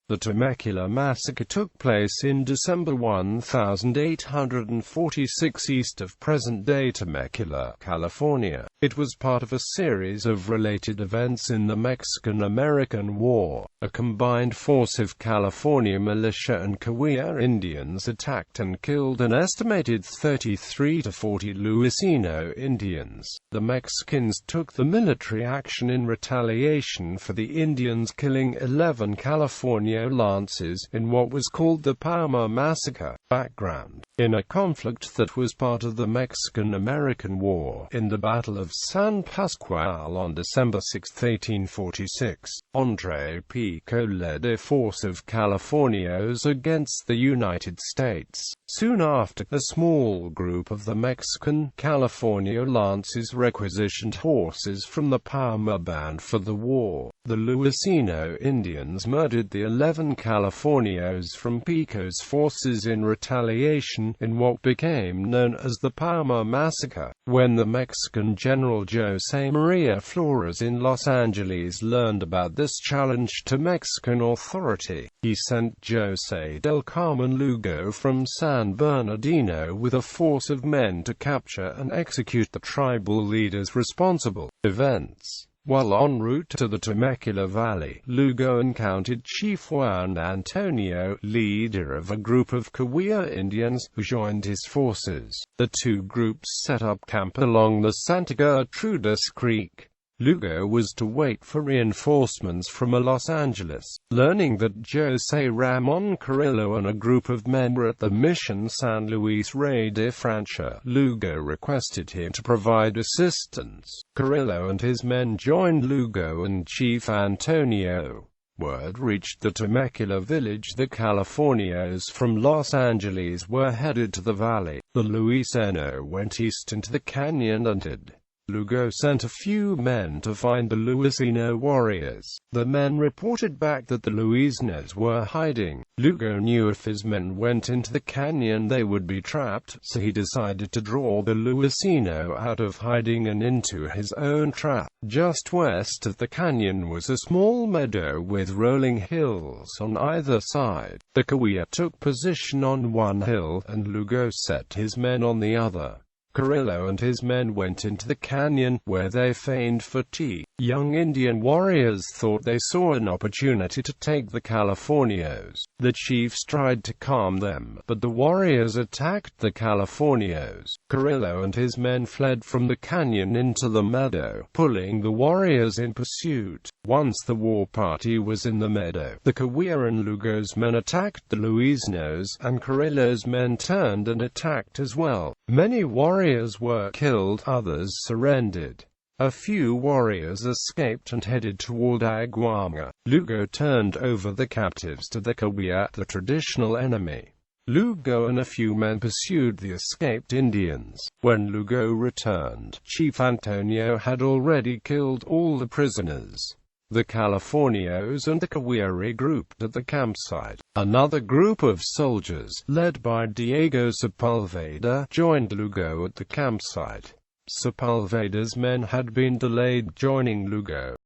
The Temecula massacre took place in December 1846 east of present-day Temecula, California. It was part of a series of related events in the Mexican-American War. A combined force of California militia and Cahuilla Indians attacked and killed an estimated 33 to 40 Luiseño Indians. The Mexicans took the military action in retaliation for the Indians killing 11 Californio Lances in what was called the Pauma Massacre. Background: in a conflict that was part of the Mexican-American War, in the Battle of San Pascual on December 6, 1846, Andre Pico led a force of Californios against the United States. Soon after, a small group of the Mexican Californio Lances requisitioned horses from the Pauma band for the war. The Luiseño Indians murdered the 11 Californios from Pico's forces in retaliation, in what became known as the Pauma Massacre. When the Mexican General José María Flores in Los Angeles learned about this challenge to Mexican authority, he sent José del Carmen Lugo from San Bernardino with a force of men to capture and execute the tribal leaders responsible. Events: while en route to the Temecula Valley, Lugo encountered Chief Juan Antonio, leader of a group of Cahuilla Indians, who joined his forces. The two groups set up camp along the Santa Gertrudis Creek. Lugo was to wait for reinforcements from Los Angeles. Learning that José Ramón Carrillo and a group of men were at the Mission San Luis Rey de Francia, Lugo requested him to provide assistance. Carrillo and his men joined Lugo and Chief Antonio. Word reached the Temecula village that Californios from Los Angeles were headed to the valley. The Luiseño went east into the canyon and hid. Lugo sent a few men to find the Luiseño warriors. The men reported back that the Luiseños were hiding. Lugo knew if his men went into the canyon they would be trapped, so he decided to draw the Luiseño out of hiding and into his own trap. Just west of the canyon was a small meadow with rolling hills on either side. The Cahuilla took position on one hill, and Lugo set his men on the other. Carrillo and his men went into the canyon, where they feigned fatigue. Young Indian warriors thought they saw an opportunity to take the Californios. The chiefs tried to calm them, but the warriors attacked the Californios. Carrillo and his men fled from the canyon into the meadow, pulling the warriors in pursuit. Once the war party was in the meadow, the Cahuilla and Lugo's men attacked the Luiseños, and Carrillo's men turned and attacked as well. Many warriors were killed, others surrendered. A few warriors escaped and headed toward Aguama. Lugo turned over the captives to the Cahuilla, the traditional enemy. Lugo and a few men pursued the escaped Indians. When Lugo returned, Chief Antonio had already killed all the prisoners. The Californios and the Cahuilla regrouped at the campsite. Another group of soldiers, led by Diego Sepulveda, joined Lugo at the campsite. Sepulveda's men had been delayed joining Lugo.